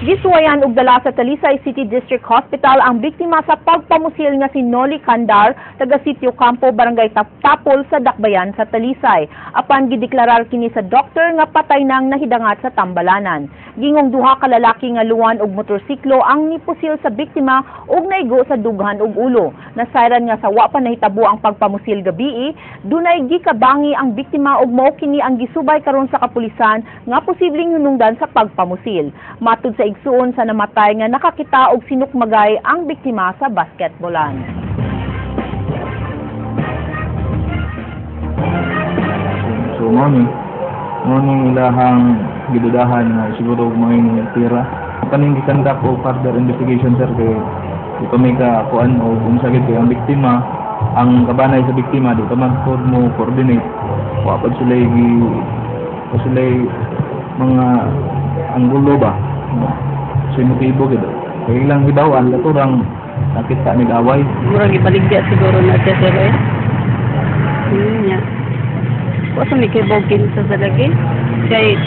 Gisuwayan og dala sa Talisay City District Hospital ang biktima sa pagpamusil nga si Noli Candar, taga Sitio Campo, Barangay Tapol sa Dakbayan sa Talisay. Apan gideklarar kini sa doktor nga patay nang nahidangat sa tambalanan. Gingong duha ka lalaki nga luwan og motorsiklo ang nipusil sa biktima ug naigo sa dughan ug ulo. Nasayran nga sa wa pa nahitabo ang pagpamusil gabii, dunay gikabangi ang biktima ug mao kini ang gisubay karon sa kapulisan nga posibleng hinungdan sa pagpamusil. Matud sa igsuon sa namatay nga nakakita og sinukmagay ang biktima sa basketbolan. So morning ilahang gidudahan nga siguro may tira. Kaning gikandak o further investigation sir kay ito may kuan o kung sakit kay ang biktima, ang kabanay sa biktima dito mag-code mo coordinate. Wa pa sila mga anggulo ba? So motibo gid. Kaya lang gidawan laturang nakita ni away. Murang ibaligya siguro na siya sir eh. Nya. Wasa mi kay bogin sa salagi. Kay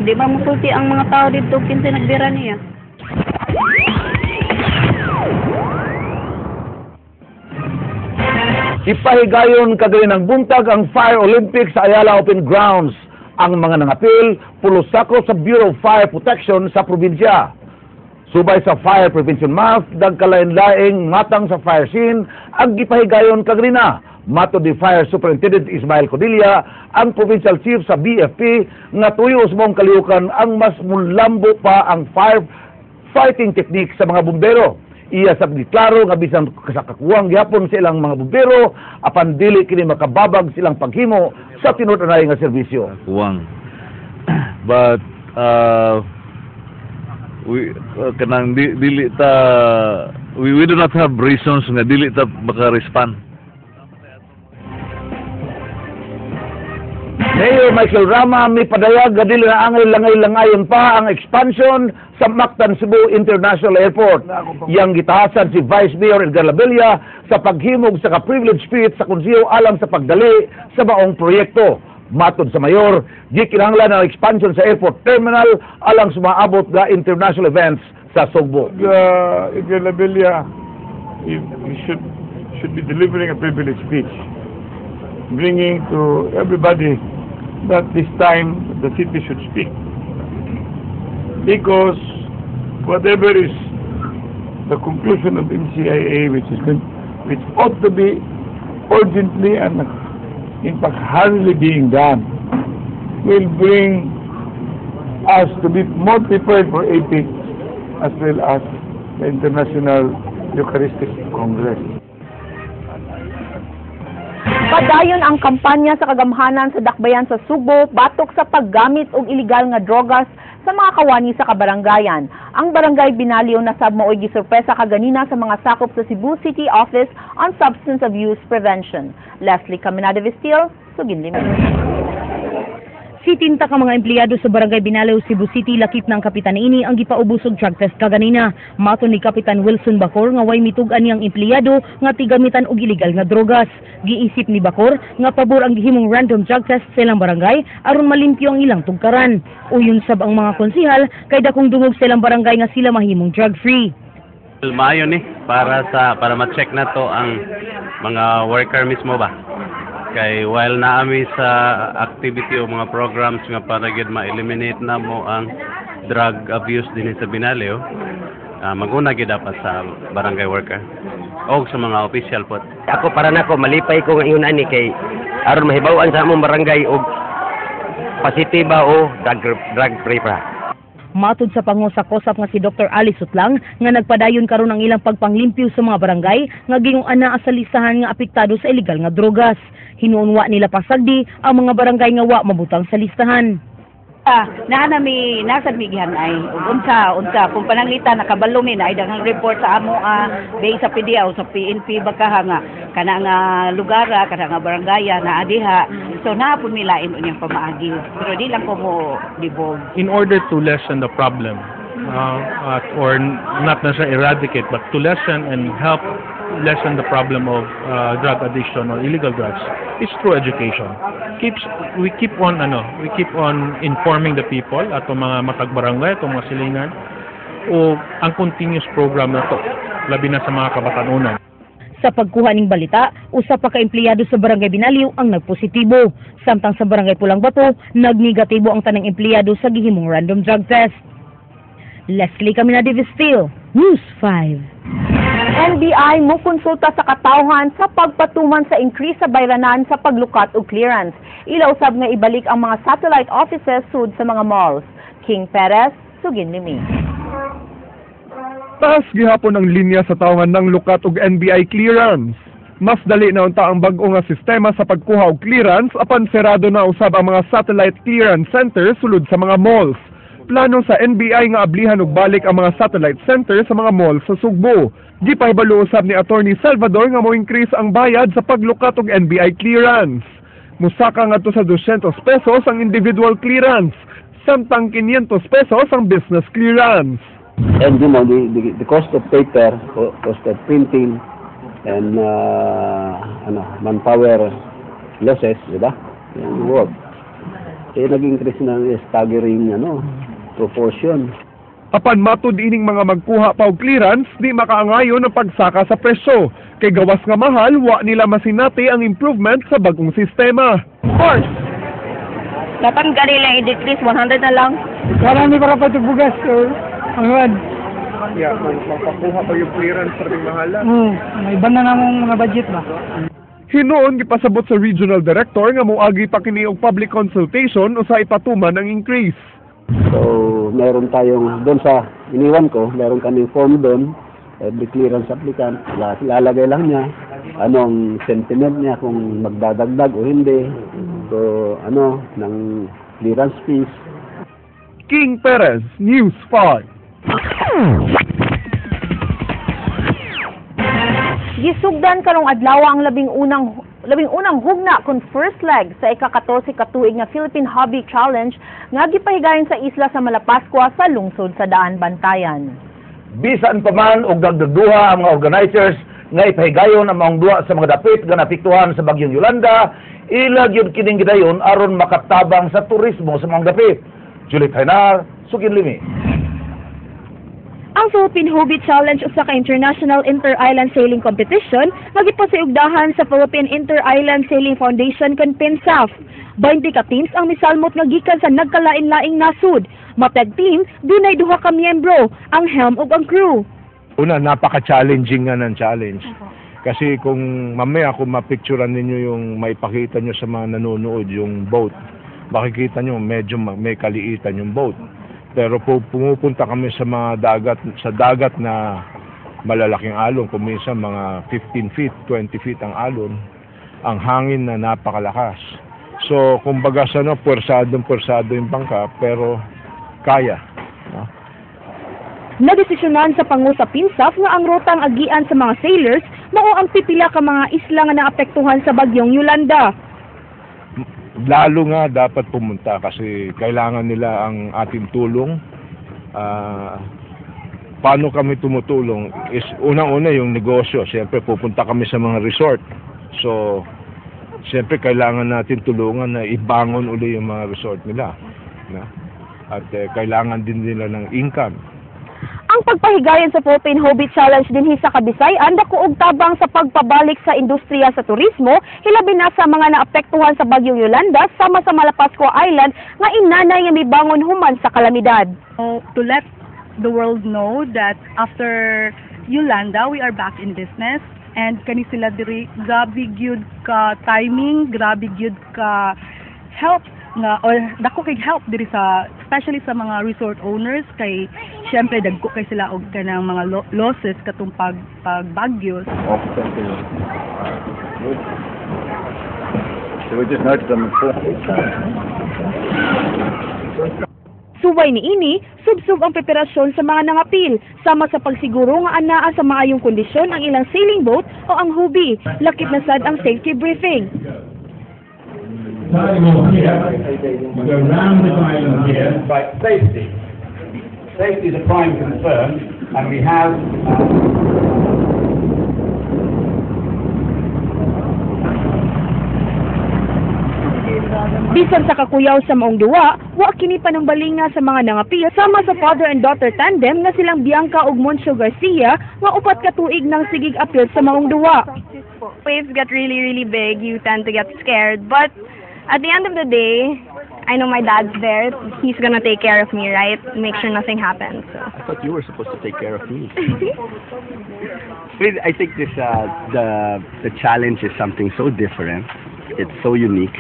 di ba musulti ang mga tao dito kinsa nagbira niya. Ipahigayon kagayon ng buntag ang Fire Olympics sa Ayala Open Grounds. Ang mga nangapil, pulusako sa Bureau of Fire Protection sa probinsya. Subay sa Fire Prevention Month, dagkalain-laing matang sa fire scene, ang gipahigayon kagrina. Mato di Fire Superintendent Ismael Codilla, ang Provincial Chief sa BFP, nga tuyos mong kaliukan ang mas mulambo pa ang fire fighting technique sa mga bumbero. Iya sa giklaro nga bisan sa kakuwang gyapon sa ilang mga bumbero, apan dili kini makababag silang paghimo sa tinud-anay nga serbisyo. Kuwang. But we kanang dili ta we do not have reasons nga dili ta maka-respond. Mayor Michael Rama may padayag nga dili na angay langay-langayon pa ang expansion sa Mactan Cebu International Airport. Yang gitahasan si Vice Mayor Edgar Labella sa paghimog sa ka-privilege feet sa konseho alang sa pagdali sa maong proyekto. Matod sa mayor, gikinahanglan ang expansion sa airport terminal alang sumaabot nga international events sa Sugbo. Edgar Labella should be delivering a privilege speech, bringing to everybody that this time the city should speak. Because whatever is the conclusion of MCIA, which ought to be urgently and in fact hurriedly being done, will bring us to be more prepared for APIC as well as the International Eucharistic Congress. Padayon ang kampanya sa kagamhanan sa Dakbayan sa Sugbo batok sa paggamit og iligal nga drogas sa mga kawani sa kabaranggayan. Ang barangay Binaliw na sab maoy gisurpresa kaganina sa mga sakop sa Cebu City Office on Substance Abuse Prevention. Leslie Caminada Vistil, Sugin Limit. Sitinta ka mga empleyado sa Barangay Binaliw, Cebu City, lakip ng kapitan ini ang gipaubos og drug test kaganina. Mato ni Kapitan Wilson Bacor nga way mitugan niyang empleyado nga tigamitan og iligal nga drogas. Giisip ni Bacor nga pabor ang gihimong random drug test sa ilang barangay aron malimpyo ang ilang tugkaran. Uyon sab ang mga konsihal kay dakong dungog sa ilang barangay nga sila mahimong drug free. Maayo ni para ma-check na to ang mga worker mismo ba. Kay while naami sa activity o mga programs nga para gid ma-eliminate na mo ang drug abuse din sa Binaliw, maguna gid dapat sa barangay worker o sa mga official po. Ako para nako malipay ko ngayon ani kay aron mahibaw-an sa among barangay og positiba o drug free pa. Matud sa pangusap-usap nga si Dr. Ali Sutlang nga nagpadayon karon ang ilang pagpanglimpyo sa mga barangay nga gingong ana sa listahan nga apektado sa illegal nga drogas. Hinuunwa nila pasagdi ang mga barangay nga wa mabutang sa listahan. Naanami nasa migihan ay unsa kung pananglita nakabalo mi na ay daghang report sa amo based sa PDA o sa PNP baka nga kana nga lugar kana nga barangay na adiha so naapon mi lain unyang pamaagi pero di lang ko mo dibog. In order to lessen the problem or not necessarily eradicate but to lessen and help lessen the problem of drug addiction or illegal drugs is through education. We keep on informing the people ato mga matag barangay, ato mga silingan o ang continuous program na to labi na sa mga kabatanunan. Sa pagkuha ning balita, usa pa ka empleyado sa Barangay Binaliw ang nagpositibo, samtang sa Barangay Pulang Bato, nagnegatibo ang tanang empleyado sa gihimong random drug test. Leslie Camina Divestil, News 5. NBI mo konsulta sa katawhan sa pagpatuman sa increase sa bayranan sa paglukat o clearance. Ilausab nga ibalik ang mga satellite offices sud sa mga malls. King Perez, Sugin Limi. Taas gihapon ang linya sa tawhan ng lukat ug NBI clearance. Mas dali na unta ang bag-o nga sistema sa pagkuha og clearance apan serado na usab ang mga satellite clearance centers sulod sa mga malls. Plano sa NBI nga ablihan og balik ang mga satellite center sa mga malls sa Sugbo. Gipahibalo usab ni Attorney Salvador nga mo-increase ang bayad sa paglukat og NBI clearance. Musaka ngadto sa 200 pesos ang individual clearance, samtang 500 pesos ang business clearance. And the cost of paper, cost of printing, and manpower losses, di ba? Yung work. Kaya nag-increase na staggering proportion. Apan matud ining mga magkuha pa og clearance, di makaangayon ang pagsaka sa presyo. Kay gawas nga mahal, wa nila masinati ang improvement sa bagong sistema. Of course. Dapat ganila i-decrease 100 na lang. Karami para pa ito bugas or angwan. Yeah, magpakuha pa yung clearance sa ring mahala. May iba na namang mga budget ba? Hinoon gipasabot sa regional director nga moagi pa kini og public consultation o sa ipatuman ang increase. So, meron tayong doon sa iniwan ko, meron kaming form doon, every clearance applicant, lalagay lang niya anong sentiment niya kung magdadagdag o hindi. So, ng clearance fees. King Perez, News 5. Gisugdan karong adlaw ang labing unang hugna kon first leg sa ika-14 katuig nga Philippine Hobby Challenge nga gipahigayon sa isla sa Malapascua sa lungsod sa Daan, Bantayan. Bisan pa man og nagduduha ang mga organizers nga ipahigayon ang mga duha sa mga dapit nga napiktuhan sa bagyong Yolanda, ilag yun kining gidayon aron makatabang sa turismo sa mga dapit. Juliet Hainar, Sugin Limi. Ang Philippine Hobby Challenge usa ka international inter-island sailing competition magipasiugdahan sa Philippine Inter-Island Sailing Foundation kon PINSAF. 20 ka teams ang misalmot nga gikan sa nagkalain-laing nasud. Matag team dunay duha ka miyembro, ang helm ug ang crew. Una, napaka-challenging nga ng challenge. Kasi kung mamaya kung mapicturean ninyo yung maipakita nyo sa mga nanonood yung boat, makikita nyo medyo may kaliitan yung boat. Pero pumupunta kami sa mga dagat na malalaking alon, kung minsan mga 15 feet, 20 feet ang alon, ang hangin na napakalakas. So, kumbaga puwersado yung bangka, pero kaya. Nadesisyonan sa pangu sa PINSAF nga ang rutang agian sa mga sailors mao ang pipila ka mga isla nga naapektuhan sa bagyong Yolanda. Lalo nga dapat pumunta kasi kailangan nila ang ating tulong. Paano kami tumutulong? Is unang-una yung negosyo. Siyempre pupunta kami sa mga resort. So, siyempre kailangan natin tulungan na ibangon uli yung mga resort nila. At kailangan din nila ng income. Ang pagpahigayon sa Philippine Hobby Challenge dinhi sa Kabisayan dako og tabang sa pagpabalik sa industriya sa turismo, hilabi na sa mga naapektuhan sa bagyong Yolanda sama sa Malapascua Island nga inanay nga mibangon human sa kalamidad. To let the world know that after Yolanda we are back in business and kani sila diri grabe gyud ka timing, grabe gyud ka help nga or dako kay help diri sa especially sa mga resort owners kay syempre dagko kay sila og kanang mga losses katong pagbagyo. So we just noted them. Subay niini, subsub ang preparasyon sa mga nangapil, sama sa pagsiguro nga anaa sa maayong kondisyon ang ilang sailing boat o ang hubby. Lakip na sad ang safety briefing. Starting over here, we go round the island here. Right, safety. Safety is a prime concern, and we have Bisan sa kakuyaw sa maong duwa, wa kini panangbalinga sa mga nangapil sama sa father and daughter tandem nga silang Bianca ug Moncho Garcia nga upat ka tuig nang sigig apil sa maong duwa. Waves get really big, you tend to get scared. But at the end of the day, I know my dad's there. He's gonna take care of me, right? Make sure nothing happens. So. I thought you were supposed to take care of me. I think this the challenge is something so different. It's so unique.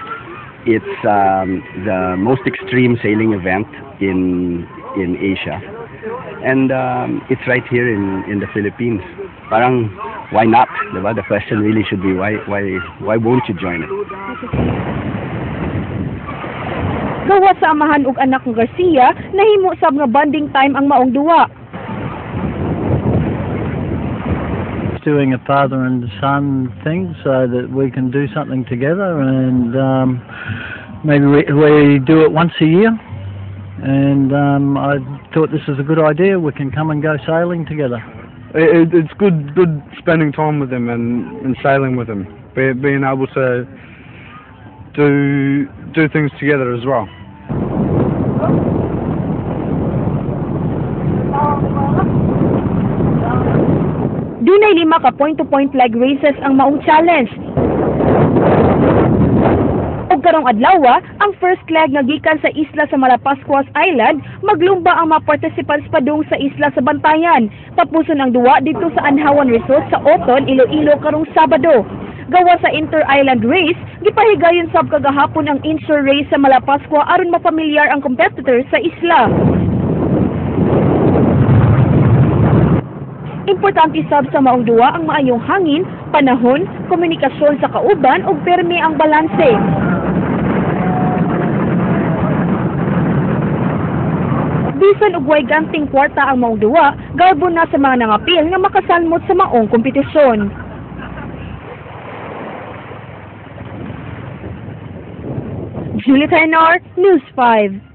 It's the most extreme sailing event in Asia, and it's right here in the Philippines. Parang why not? Diba? The question really should be why won't you join it? Gawa sa amahan ug anak ng Garcia, nahimo sab nga bonding time ang maong duwa. Doing a father and son thing so that we can do something together, and maybe we do it once a year, and I thought this is a good idea. We can come and go sailing together. It's good spending time with them and sailing with them, being able to do things together as well. Dunay 5 ka point-to-point flag races ang maong challenge. Ug karong adlaw, ang first leg nga gikan sa isla sa Malapascuas Island, maglumba ang mga participants padung sa isla sa Bantayan. Tapuson ang duwa dito sa Anhawan Resort sa Oton, Iloilo karong Sabado. Gawa sa inter-island race, gipahigayon sab kagahapon ang inshore race sa Malapascua aron mapamilyar ang competitor sa isla. Importante sab sa maong duwa ang maayong hangin, panahon, komunikasyon sa kauban ug permi ang balanse. Bisan ug way ganting kwarta ang maong duwa, garbo na sa mga nangapil nga makasalmot sa maong kompetisyon. Julie Tenor, News 5.